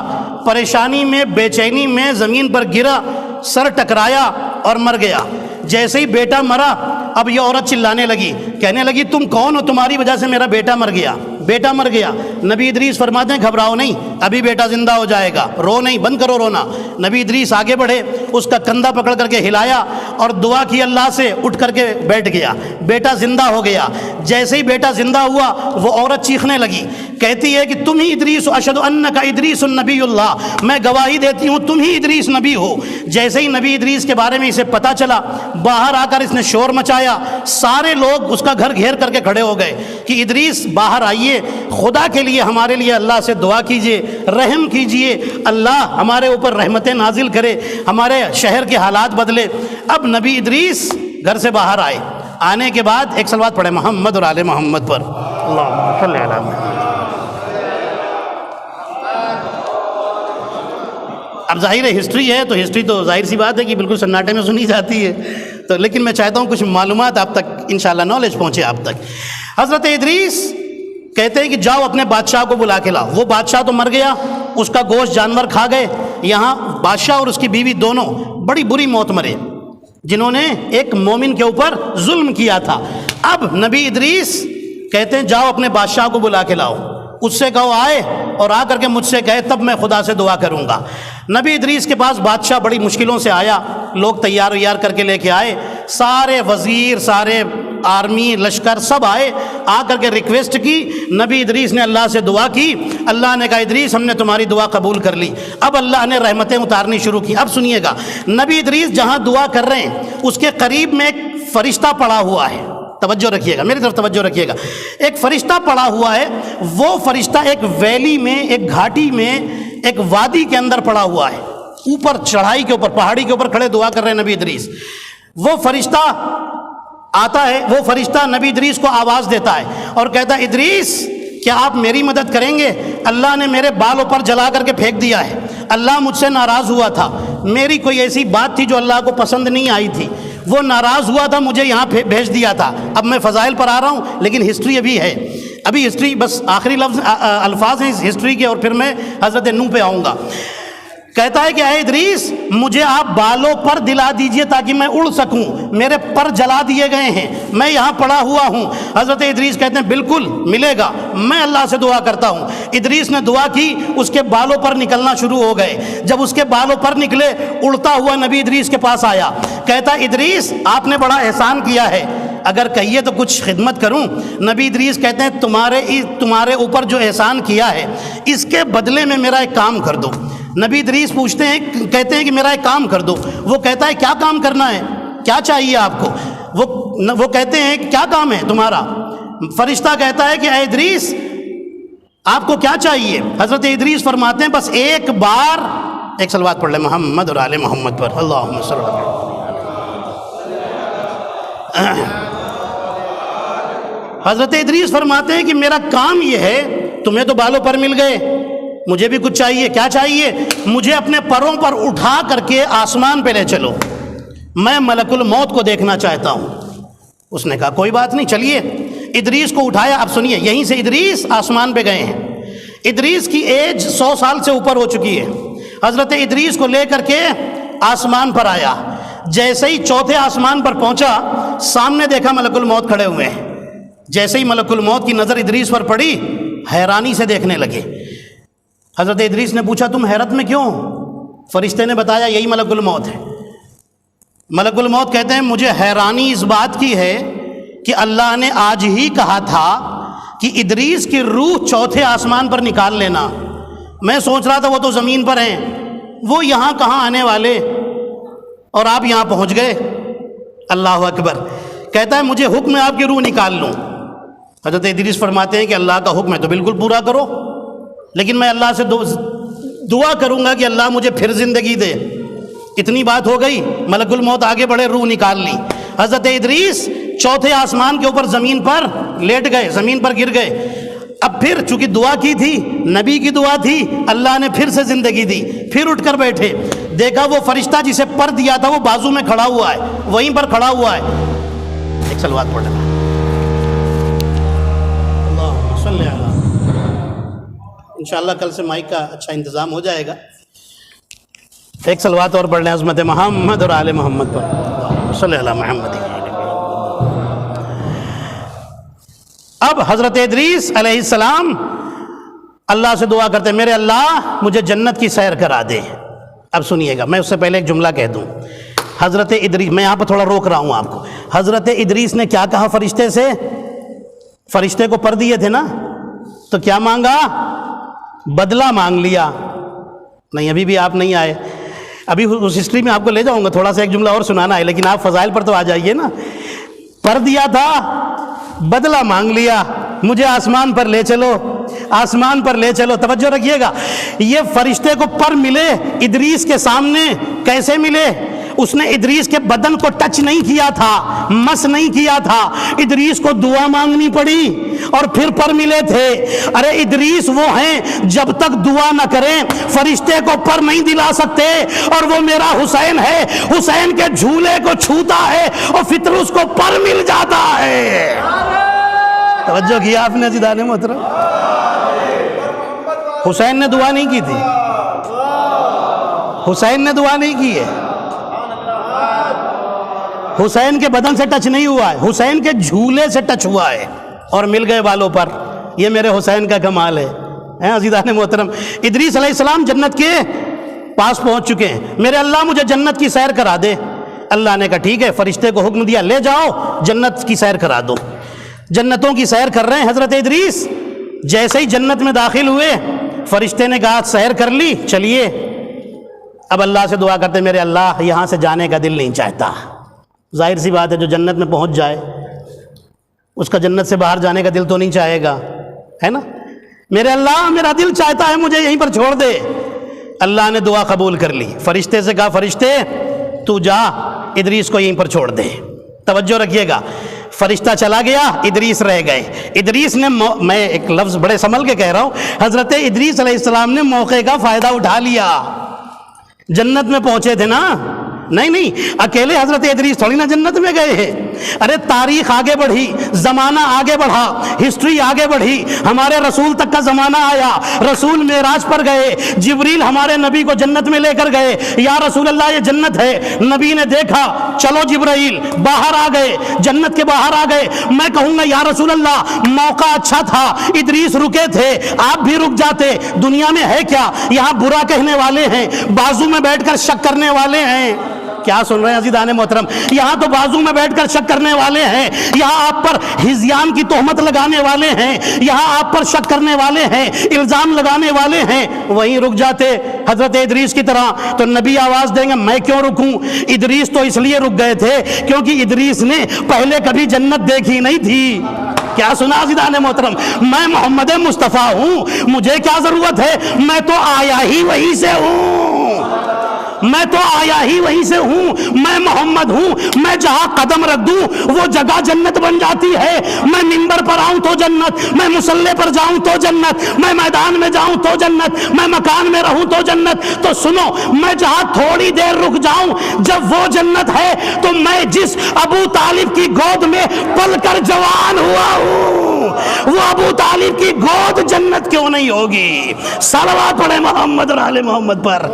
Speaker 2: پریشانی میں بے چینی میں زمین پر گرا، سر ٹکرایا اور مر گیا۔ جیسے ہی بیٹا مرا، اب یہ عورت چلانے لگی، کہنے لگی تم کون ہو، تمہاری وجہ سے میرا بیٹا مر گیا، بیٹا مر گیا۔ نبی ادریس فرماتے ہیں گھبراؤ نہیں، ابھی بیٹا زندہ ہو جائے گا، رو نہیں، بند کرو رونا۔ نبی ادریس آگے بڑھے، اس کا کندھا پکڑ کر کے ہلایا اور دعا کی اللہ سے، اٹھ کر کے بیٹھ گیا، بیٹا زندہ ہو گیا۔ جیسے ہی بیٹا زندہ ہوا، وہ عورت چیخنے لگی، کہتی ہے کہ تم ہی ادریس، اشہد انک ادریس النبی اللہ، میں گواہی دیتی ہوں تم ہی ادریس نبی ہو۔ جیسے ہی نبی ادریس کے بارے میں اسے پتہ چلا، باہر آ کر اس نے شور مچایا، سارے لوگ اس کا گھر گھیر کر کے کھڑے ہو گئے کہ ادریس باہر آئیے، خدا کے لیے ہمارے لیے اللہ سے دعا کیجئے، رحم کیجئے، اللہ ہمارے اوپر رحمتیں نازل کرے، ہمارے شہر کے حالات بدلے۔ اب نبی ادریس گھر سے باہر آئے، آنے کے بعد ایک صلوات پڑھے محمد اور آل محمد پر، اللہم صلی علی محمد۔ اب ظاہر ہے ہسٹری ہے تو ہسٹری تو ظاہر سی بات ہے کہ بالکل سناٹے میں سنی جاتی ہے، تو لیکن میں چاہتا ہوں کچھ معلومات آپ تک انشاءاللہ نالج پہنچے آپ تک۔ حضرت ادریس کہتے ہیں کہ جاؤ اپنے بادشاہ کو بلا کے لاؤ۔ وہ بادشاہ تو مر گیا، اس کا گوشت جانور کھا گئے، یہاں بادشاہ اور اس کی بیوی دونوں بڑی بری موت مرے، جنہوں نے ایک مومن کے اوپر ظلم کیا تھا۔ اب نبی ادریس کہتے ہیں جاؤ اپنے بادشاہ کو بلا کے لاؤ، اس سے کہو آئے اور آ کر کے مجھ سے کہے تب میں خدا سے دعا کروں گا۔ نبی ادریس کے پاس بادشاہ بڑی مشکلوں سے آیا، لوگ تیار ویار کر کے لے کے آئے، سارے وزیر، سارے آرمی لشکر سب آئے، آ کر کے ریکویسٹ کی۔ نبی ادریس نے اللہ سے دعا کی، اللہ نے کہا ادریس ہم نے تمہاری دعا قبول کر لی۔ اب اللہ نے رحمتیں اتارنی شروع کی۔ اب سنیے گا، نبی ادریس جہاں دعا کر رہے ہیں اس کے قریب میں ایک فرشتہ پڑا ہوا ہے، توجہ رکھیے گا، میری طرف توجہ رکھیے گا، ایک فرشتہ پڑا ہوا ہے، وہ فرشتہ ایک ویلی میں، ایک گھاٹی میں، ایک وادی کے اندر پڑا ہوا ہے، اوپر چڑھائی کے اوپر، پہاڑی کے اوپر کھڑے دعا کر رہے ہیں نبی ادریس۔ وہ فرشتہ آتا ہے، وہ فرشتہ نبی ادریس کو آواز دیتا ہے اور کہتا ہے ادریس کیا آپ میری مدد کریں گے؟ اللہ نے میرے بالوں پر جلا کر کے پھینک دیا ہے، اللہ مجھ سے ناراض ہوا تھا، میری کوئی ایسی بات تھی جو اللہ کو پسند نہیں آئی تھی، وہ ناراض ہوا تھا، مجھے یہاں بھیج دیا تھا۔ اب میں فضائل پر آ رہا ہوں لیکن ہسٹری ابھی ہے، ابھی ہسٹری بس آخری الفاظ ہیں اس ہسٹری کے، اور پھر میں حضرت نوح پہ آؤں گا۔ کہتا ہے کہ اے ادریس مجھے آپ بالوں پر دلا دیجئے تاکہ میں اڑ سکوں، میرے پر جلا دیے گئے ہیں، میں یہاں پڑا ہوا ہوں۔ حضرت ادریس کہتے ہیں بالکل ملے گا، میں اللہ سے دعا کرتا ہوں۔ ادریس نے دعا کی، اس کے بالوں پر نکلنا شروع ہو گئے، جب اس کے بالوں پر نکلے اڑتا ہوا نبی ادریس کے پاس آیا، کہتا ہے ادریس آپ نے بڑا احسان کیا ہے، اگر کہیے تو کچھ خدمت کروں۔ نبی ادریس کہتے ہیں تمہارے اوپر جو احسان کیا ہے اس کے بدلے میں میرا ایک کام کر دو۔ نبی ادریس پوچھتے ہیں، کہتے ہیں کہ میرا ایک کام کر دو۔ وہ کہتا ہے کیا کام کرنا ہے، کیا چاہیے آپ کو؟ وہ کہتے ہیں کیا کام ہے تمہارا؟ فرشتہ کہتا ہے کہ اے ادریس آپ کو کیا چاہیے؟ حضرت ادریس فرماتے ہیں بس ایک بار، ایک صلوات پڑھ لیں محمد اور آل محمد پر، اللہم صلی اللہ علیہ وسلم۔ حضرت ادریس فرماتے ہیں کہ میرا کام یہ ہے، تمہیں تو بالوں پر مل گئے، مجھے بھی کچھ چاہیے۔ کیا چاہیے؟ مجھے اپنے پروں پر اٹھا کر کے آسمان پہ لے چلو، میں ملک الموت کو دیکھنا چاہتا ہوں۔ اس نے کہا کوئی بات نہیں، چلیے۔ ادریس کو اٹھایا۔ اب سنیے، یہیں سے ادریس آسمان پہ گئے ہیں۔ ادریس کی ایج 100 سال سے اوپر ہو چکی ہے، حضرت ادریس کو لے کر کے آسمان پر آیا. جیسے ہی چوتھے آسمان پر پہنچا سامنے دیکھا ملک الموت کھڑے ہوئے ہیں. جیسے ہی ملک الموت کی نظر ادریس پر پڑی حیرانی سے دیکھنے لگے. حضرت ادریس نے پوچھا تم حیرت میں کیوں؟ فرشتے نے بتایا یہی ملک الموت ہے. ملک الموت کہتے ہیں مجھے حیرانی اس بات کی ہے کہ اللہ نے آج ہی کہا تھا کہ ادریس کی روح چوتھے آسمان پر نکال لینا. میں سوچ رہا تھا وہ تو زمین پر ہیں, وہ یہاں کہاں آنے والے, اور آپ یہاں پہنچ گئے. اللہ اکبر. کہتا ہے مجھے حکم ہے آپ کی روح نکال لوں. حضرت ادریس فرماتے ہیں کہ اللہ کا حکم ہے تو بالکل پورا کرو, لیکن میں اللہ سے دعا کروں گا کہ اللہ مجھے پھر زندگی دے. اتنی بات ہو گئی, ملک الموت آگے بڑھے, روح نکال لی. حضرت ادریس چوتھے آسمان کے اوپر زمین پر لیٹ گئے, زمین پر گر گئے. اب پھر چونکہ دعا کی تھی, نبی کی دعا تھی, اللہ نے پھر سے زندگی دی. پھر اٹھ کر بیٹھے, دیکھا وہ فرشتہ جسے پر دیا تھا وہ بازو میں کھڑا ہوا ہے, وہیں پر کھڑا ہوا ہے. ایک صلوات پڑھ لینا. اللہم صلی علی. انشاءاللہ کل سے مائک کا اچھا انتظام ہو جائے گا. ایک صلوات اور پڑھ لیں عظمت محمد اور آل محمد پر. اللہم صلی علی محمد. اب حضرت ادریس علیہ السلام اللہ سے دعا کرتے میرے اللہ مجھے جنت کی سیر کرا دے. اب سنیے گا, میں اس سے پہلے ایک جملہ کہہ دوں. حضرت ادریس, میں یہاں پہ تھوڑا روک رہا ہوں آپ کو. حضرت ادریس نے کیا کہا فرشتے سے؟ فرشتے کو پر دیے تھے نا, تو کیا مانگا؟ بدلہ مانگ لیا. نہیں ابھی بھی آپ نہیں آئے, ابھی اس ہسٹری میں آپ کو لے جاؤں گا, تھوڑا سا ایک جملہ اور سنانا ہے, لیکن آپ فضائل پر تو آ جائیے نا. پر دیا تھا, بدلہ مانگ لیا, مجھے آسمان پر لے چلو, آسمان پر لے چلو. توجہ رکھیے گا, یہ فرشتے کو پر ملے ادریس کے سامنے. کیسے ملے؟ اس نے ادریس کے بدن کو ٹچ نہیں کیا تھا, مس نہیں کیا تھا. ادریس کو دعا مانگنی پڑی اور پھر پر ملے تھے. ارے ادریس وہ ہیں جب تک دعا نہ کریں فرشتے کو پر نہیں دلا سکتے. اور وہ میرا حسین ہے, حسین کے جھولے کو چھوتا ہے اور فطر اس کو پر مل جاتا ہے. توجہ کیا آپ نے عزیزان محترم؟ حسین نے دعا نہیں کی تھی, حسین نے دعا نہیں کی ہے, حسین کے بدن سے ٹچ نہیں ہوا ہے, حسین کے جھولے سے ٹچ ہوا ہے اور مل گئے بالوں پر. یہ میرے حسین کا کمال ہے عزیزان محترم. ادریس علیہ السلام جنت کے پاس پہنچ چکے ہیں. میرے اللہ مجھے جنت کی سیر کرا دے. اللہ نے کہا ٹھیک ہے, فرشتے کو حکم دیا لے جاؤ جنت کی سیر کرا دو. جنتوں کی سیر کر رہے ہیں حضرت ادریس. جیسے ہی جنت میں داخل ہوئے فرشتے نے کہا سیر کر لی, چلیے. اب اللہ سے دعا کرتے میرے اللہ یہاں سے جانے کا دل نہیں چاہتا. ظاہر سی بات ہے جو جنت میں پہنچ جائے اس کا جنت سے باہر جانے کا دل تو نہیں چاہے گا, ہے نا. میرے اللہ میرا دل چاہتا ہے مجھے یہیں پر چھوڑ دے. اللہ نے دعا قبول کر لی. فرشتے سے کہا فرشتے تو جا ادریس کو یہیں پر چھوڑ دے. توجہ رکھیے گا, فرشتہ چلا گیا, ادریس رہ گئے. ادریس نے میں ایک لفظ بڑے سنبھل کے کہہ رہا ہوں, حضرت ادریس علیہ السلام نے موقع کا فائدہ اٹھا لیا. جنت میں پہنچے تھے نا, نہیں اکیلے حضرت ادریس تھوڑی نا جنت میں گئے ہیں. ارے تاریخ آگے بڑھی, زمانہ آگے بڑھا, ہسٹری آگے بڑھی, ہمارے رسول تک کا زمانہ آیا. رسول معراج پر گئے, جبریل ہمارے نبی کو جنت میں لے کر گئے. یا رسول اللہ یہ جنت ہے. نبی نے دیکھا, چلو جبرائیل, باہر آ گئے, جنت کے باہر آ گئے. میں کہوں گا یا رسول اللہ موقع اچھا تھا, ادریس رکے تھے, آپ بھی رک جاتے. دنیا میں ہے کیا, یہاں برا کہنے والے ہیں, بازو میں بیٹھ کر شک کرنے والے ہیں. کیا سن رہے ہیں عزیزان محترم؟ یہاں تو بازو میں بیٹھ کر شک کرنے والے ہیں, یہاں آپ پر ہذیان کی تہمت لگانے والے ہیں, یہاں آپ پر شک کرنے والے ہیں, الزام لگانے والے ہیں. وہیں رک جاتے حضرت ادریس کی طرح تو نبی آواز دیں گے میں کیوں رکوں. ادریس تو اس لیے رک گئے تھے کیونکہ ادریس نے پہلے کبھی جنت دیکھی نہیں تھی. کیا سنا عزیزان محترم؟ میں محمد مصطفیٰ ہوں, مجھے کیا ضرورت ہے, میں تو آیا ہی وہیں سے ہوں, میں تو آیا ہی وہیں سے ہوں. میں محمد ہوں, میں جہاں قدم رکھ دوں وہ جگہ جنت بن جاتی ہے. میں منبر پر آؤں تو جنت, میں مصلی پر جاؤں تو جنت, میں میدان میں جاؤں تو جنت, میں مکان میں رہوں تو جنت. تو سنو, میں جہاں تھوڑی دیر رک جاؤں جب وہ جنت ہے, تو میں جس ابو طالب کی گود میں پل کر جوان ہوا ہوں وہ ابو طالب کی گود جنت کیوں نہیں ہوگی؟ صلوات پڑھے محمد اور آل محمد پر۔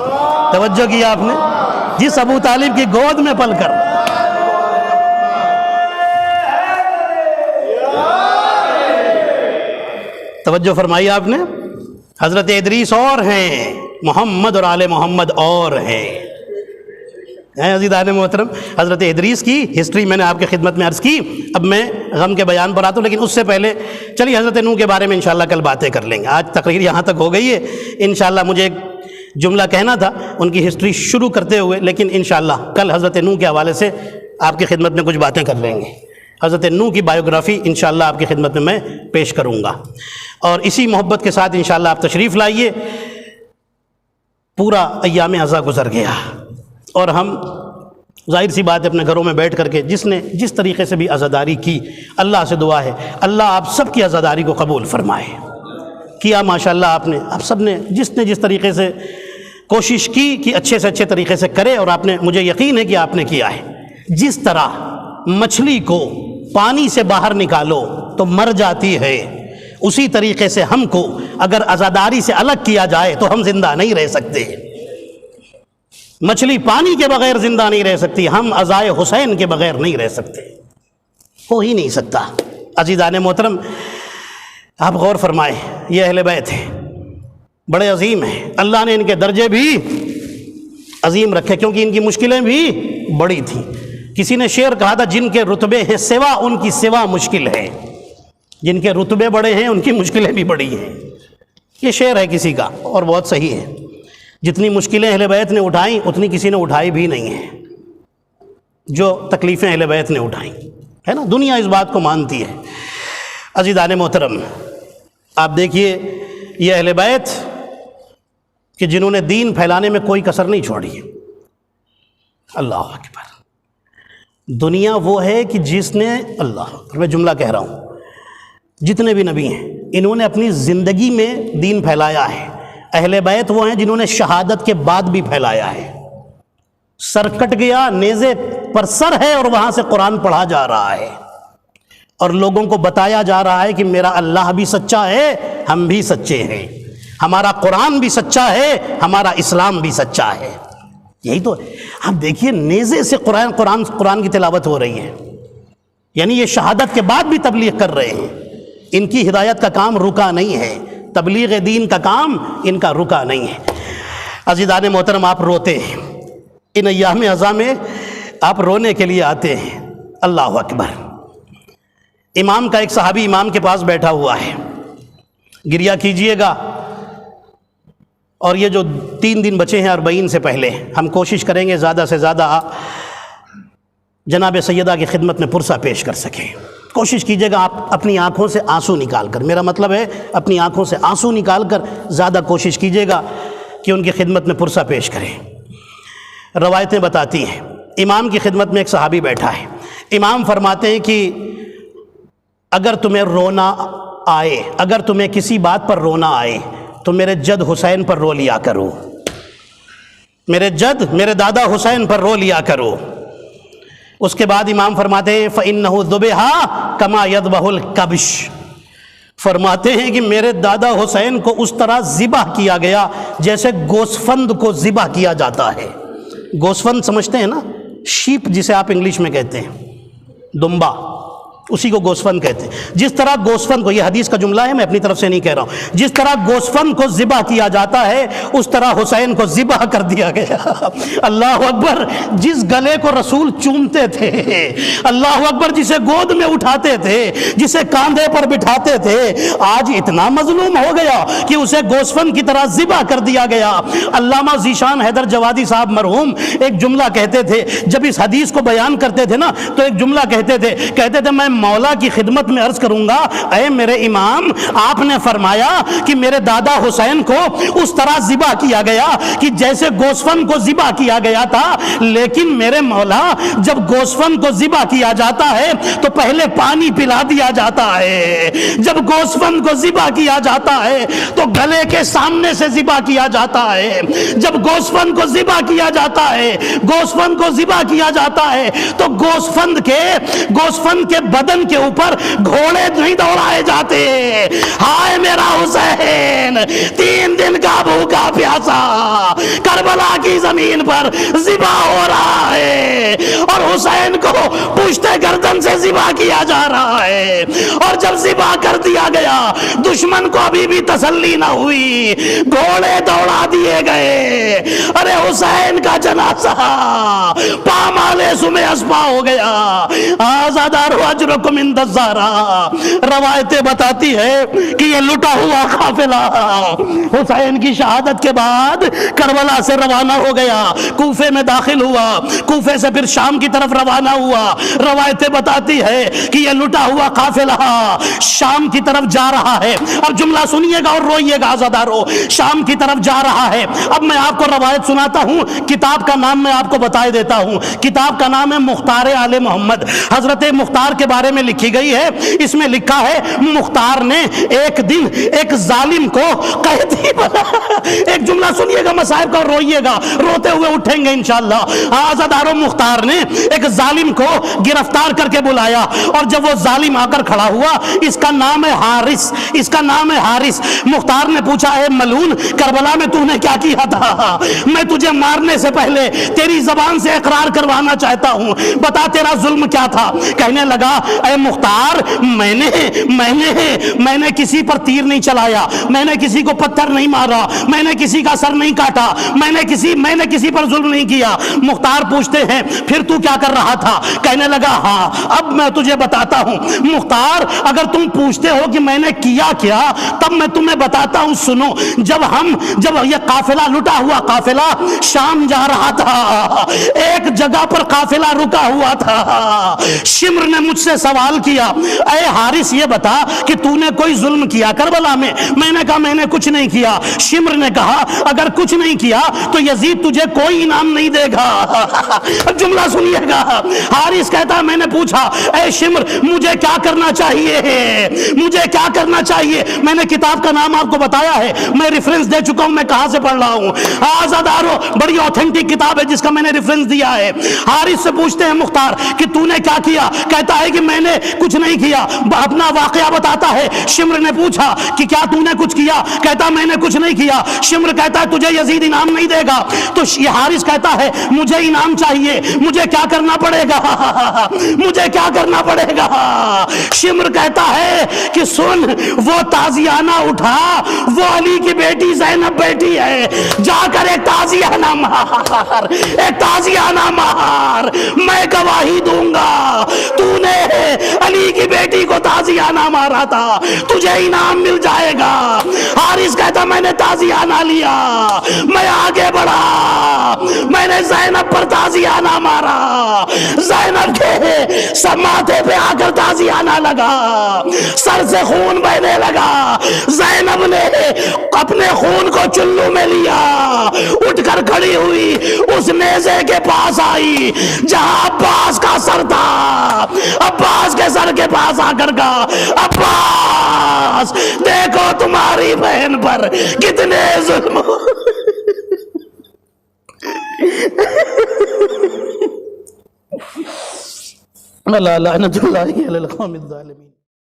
Speaker 2: توجہ کیا آپ نے؟ جس ابو طالب کی گود میں پل کر، توجہ فرمائی آپ نے، حضرت ادریس اور ہیں، محمد اور آل محمد اور ہیں۔ عزیزان محترم، حضرت ادریس کی ہسٹری میں نے آپ کی خدمت میں عرض کی، اب میں غم کے بیان پر آتا ہوں، لیکن اس سے پہلے چلیے حضرت نوح کے بارے میں انشاءاللہ کل باتیں کر لیں گے۔ آج تقریر یہاں تک ہو گئی ہے، انشاءاللہ مجھے ایک جملہ کہنا تھا ان کی ہسٹری شروع کرتے ہوئے، لیکن انشاءاللہ کل حضرت نوح کے حوالے سے آپ کی خدمت میں کچھ باتیں کر لیں گے۔ حضرت نوح کی بایوگرافی انشاءاللہ آپ کی خدمت میں پیش کروں گا، اور اسی محبت کے ساتھ انشاءاللہ آپ تشریف لائیے۔ پورا ایام عزا گزر گیا، اور ہم ظاہر سی بات ہے اپنے گھروں میں بیٹھ کر کے جس نے جس طریقے سے بھی عزاداری کی، اللہ سے دعا ہے اللہ آپ سب کی عزاداری کو قبول فرمائے۔ کیا ماشاءاللہ آپ سب نے جس طریقے سے کوشش کی کہ اچھے سے اچھے طریقے سے کرے، اور آپ نے، مجھے یقین ہے کہ آپ نے کیا ہے۔ جس طرح مچھلی کو پانی سے باہر نکالو تو مر جاتی ہے، اسی طریقے سے ہم کو اگر عزاداری سے الگ کیا جائے تو ہم زندہ نہیں رہ سکتے۔ مچھلی پانی کے بغیر زندہ نہیں رہ سکتی، ہم عزائے حسین کے بغیر نہیں رہ سکتے، ہو ہی نہیں سکتا۔ عزیزان محترم، آپ غور فرمائیں، یہ اہل بیت ہیں، بڑے عظیم ہیں، اللہ نے ان کے درجے بھی عظیم رکھے کیونکہ ان کی مشکلیں بھی بڑی تھیں۔ کسی نے شعر کہا تھا، جن کے رتبے ہیں سوا ان کی سوا مشکل ہے، جن کے رتبے بڑے ہیں ان کی مشکلیں بھی بڑی ہیں۔ یہ شعر ہے کسی کا، اور بہت صحیح ہے۔ جتنی مشکلیں اہل بیت نے اٹھائیں اتنی کسی نے اٹھائی بھی نہیں ہیں، جو تکلیفیں اہل بیت نے اٹھائیں، ہے نا، دنیا اس بات کو مانتی ہے۔ عزیزان محترم، آپ دیکھیے یہ اہل بیت کہ جنہوں نے دین پھیلانے میں کوئی کسر نہیں چھوڑی۔ اللہ اکبر۔ دنیا وہ ہے کہ جس نے، اللہ اکبر، میں جملہ کہہ رہا ہوں، جتنے بھی نبی ہیں انہوں نے اپنی زندگی میں دین پھیلایا ہے۔ اہل بیت وہ ہیں جنہوں نے شہادت کے بعد بھی پھیلایا ہے۔ سر کٹ گیا، نیزے پر سر ہے، اور وہاں سے قرآن پڑھا جا رہا ہے، اور لوگوں کو بتایا جا رہا ہے کہ میرا اللہ بھی سچا ہے، ہم بھی سچے ہیں، ہمارا قرآن بھی سچا ہے، ہمارا اسلام بھی سچا ہے۔ یہی تو آپ دیکھیے، نیزے سے قرآن کی تلاوت ہو رہی ہے، یعنی یہ شہادت کے بعد بھی تبلیغ کر رہے ہیں۔ ان کی ہدایت کا کام رکا نہیں ہے، تبلیغ دین کا کام ان کا رکا نہیں ہے۔ عزیزان محترم، آپ روتے ہیں ان ایام عزا میں، آپ رونے کے لیے آتے ہیں۔ اللہ اکبر۔ امام کا ایک صحابی امام کے پاس بیٹھا ہوا ہے، گریہ کیجئے گا، اور یہ جو 3 دن بچے ہیں 40 سے پہلے، ہم کوشش کریں گے زیادہ سے زیادہ جناب سیدہ کی خدمت میں پرسہ پیش کر سکیں۔ کوشش کیجئے گا آپ اپنی آنکھوں سے آنسو نکال کر، میرا مطلب ہے اپنی آنکھوں سے آنسو نکال کر زیادہ کوشش کیجئے گا کہ ان کی خدمت میں پرسہ پیش کریں۔ روایتیں بتاتی ہیں، امام کی خدمت میں ایک صحابی بیٹھا ہے، امام فرماتے ہیں کہ اگر تمہیں رونا آئے، اگر تمہیں کسی بات پر رونا آئے تو میرے جد حسین پر رو لیا کرو، میرے دادا حسین پر رو لیا کرو۔ اس کے بعد امام فرماتے ہیں فَإِنَّهُ ذُبِحَ كَمَا يَذْبَحُ الْكَبْشُ، فرماتے ہیں کہ میرے دادا حسین کو اس طرح ذبح کیا گیا جیسے گوسفند کو ذبح کیا جاتا ہے۔ گوسفند سمجھتے ہیں نا، شیپ جسے آپ انگلش میں کہتے ہیں، دمبا، اسی کو گوسفند کہتے ہیں۔ جس طرح گوسفند کو، یہ حدیث کا جملہ ہے، میں اپنی طرف سے نہیں کہہ رہا ہوں، جس طرح گوسفند کو ذبح کیا جاتا ہے اس طرح حسین کو ذبح کر دیا گیا۔ اللہ اکبر۔ جس گلے کو رسول چومتے تھے، اللہ اکبر، جسے گود میں اٹھاتے تھے، جسے کاندھے پر بٹھاتے تھے، آج اتنا مظلوم ہو گیا کہ اسے گوسفند کی طرح ذبح کر دیا گیا۔ علامہ ذیشان حیدر جوادی صاحب مرحوم ایک جملہ کہتے تھے، جب اس حدیث کو بیان کرتے تھے نا تو ایک جملہ کہتے تھے میں مولا کی خدمت میں عرض کروں گا، اے میرے امام، آپ نے فرمایا کہ میرے دادا حسین کو اس طرح ذبح کیا گیا کہ جیسے گوسفند کو ذبح کیا گیا تھا، لیکن میرے مولا جب گوسفند کو ذبح کیا جاتا ہے تو پہلے پانی پلا دیا جاتا ہے، جب گوسفند کو ذبح کیا جاتا ہے تو گلے کے سامنے سے ذبح کیا جاتا ہے، جب گوسفند کو ذبح کیا جاتا ہے، گوسفند کو ذبح کیا جاتا ہے تو گوسفند کے بدن کے اوپر گھوڑے نہیں دوڑائے جاتے. ہائے میرا حسین 3 دن کا بھوکا پیاسا کربلا کی زمین پر ذبح ہو رہا ہے اور حسین کو پشت گردن سے ذبح کیا جا رہا ہے. اور جب ذبح کر دیا گیا دشمن کو ابھی بھی تسلی نہ ہوئی, گھوڑے دوڑا دیے گئے. ارے حسین کا جنازہ پامالے سمے اسپا ہو گیا. آزادار اجرکم عند الزہرا روایتیں بتاتی ہے کہ یہ لٹا ہوا قافلہ حسین کی شہادت کے بعد کربلا سے روانہ ہو گیا, کوفے میں داخل ہوا, کوفے سے پھر شام کی طرف روانہ ہوا. روایتیں بتاتی ہے کہ یہ لٹا ہوا قافلہ شام کی طرف جا رہا ہے. اب جملہ سنیے گا اور روئیے گا آزادارو, شام کی طرف جا رہا ہے. اب میں آپ کو روایت سناتا ہوں, کتاب کا نام میں آپ کو بتا دیتا ہوں. کتاب کا نام ہے مختار آل محمد, حضرت مختار کے بارے میں لکھی گئی ہے. اس میں لکھا ہے مختار نے ایک دن ایک ظالم کو قیدی بنا. ایک جملہ سنیے گا مصائب کا اور روئیے گا, روتے ہوئے اٹھیں گے انشاءاللہ. آزادارو مختار نے ایک ظالم کو گرفتار کر کے بلایا اور جب وہ ظالم آ کر کھڑا ہوا, اس کا نام ہے حارث, اس کا نام ہے حارث. مختار نے پوچھا اے ملعون کربلا میں تو نے کیا کیا تھا؟ میں تجھے مارنے سے پہلے تیری زبان سے اقرار کروانا چاہتا ہوں, بتا تیرا ظلم کیا تھا؟ کہنے لگا اے مختار میں نے کسی پر تیر نہیں چلایا, میں نے کسی کو پتھر نہیں مارا, میں نے کسی کا سر نہیں کاٹا, میں نے کسی پر ظلم نہیں کیا. مختار پوچھتے ہیں پھر تو کیا کر رہا تھا؟ کہنے لگا ہاں اب میں تجھے بتاتا ہوں. مختار اگر تم پوچھتے ہو کہ میں نے کیا کیا تب میں تمہیں بتاتا ہوں, سنو. جب یہ قافلہ لٹا ہوا قافلہ شام جا رہا تھا, ایک جگہ پر قافلہ رکا ہوا تھا. شمر نے مجھ سے سوال کیا اے حارث یہ بتا کہ تو نے کوئی ظلم کیا کربلا میں؟ میں نے کہا میں نے کچھ نہیں کیا. شمر نے کہا اگر کچھ نہیں کیا تو یزید تجھے کوئی انعام نہیں دے گا. جملہ سنیے گا. حارث کہتا میں نے پوچھا اے شمر مجھے کیا کرنا چاہیے, مجھے کیا کرنا چاہیے؟ میں نے کتاب کا نام آپ کو بتایا ہے, میں ریفرنس دے چکا ہوں, میں کہاں سے پڑھ رہا ہوں. آزادارو بڑی اوتھینٹک کتاب ہے جس کا میں نے ریفرنس دیا ہے. حارث سے پوچھتے ہیں مختار کہ تو نے کیا کیا؟ کہتا ہے کہ میں نے کچھ نہیں کیا, اپنا واقعہ بتاتا ہے. شمر نے پوچھا کہ کیا تو نے کچھ کیا؟ کہتا میں نے کچھ نہیں کیا. شمر کہتا ہے تجھے یزید انعام نہیں دے گا. تو یہ حارث کہتا ہے مجھے انعام چاہیے, مجھے کیا کرنا پڑے گا؟ مجھے کیا کرنا پڑے گا؟ شمر کہتا ہے کہ سن, وہ تازیانہ اٹھا, وہ علی کی بیٹی زینب بیٹی ہے, جا کر ایک تازیانہ مار, ایک تازیانہ مار. میں گواہی دوں گا تو نے علی کی بیٹی کو تازیانہ مارا تھا, تجھے انعام مل جائے گا. حارث کہتا میں نے تازیانہ لیا, میں آگے بڑھا, میں نے زینب پر تازیانہ مارا, زینب کے سب ماتھے پہ آ کر تازیانہ لگا, سر سے خون بہنے لگا. زینب نے اپنے خون کو چلو میں لیا, اٹھ کر کھڑی ہوئی, اس نیزے کے پاس آئی جہاں عباس کا سر تھا, عباس کے سر کے پاس آ کر کہا عباس دیکھو تمہاری بہن پر کتنے ظلم. اللہ لعنت اللہ علی القوم الظالمین.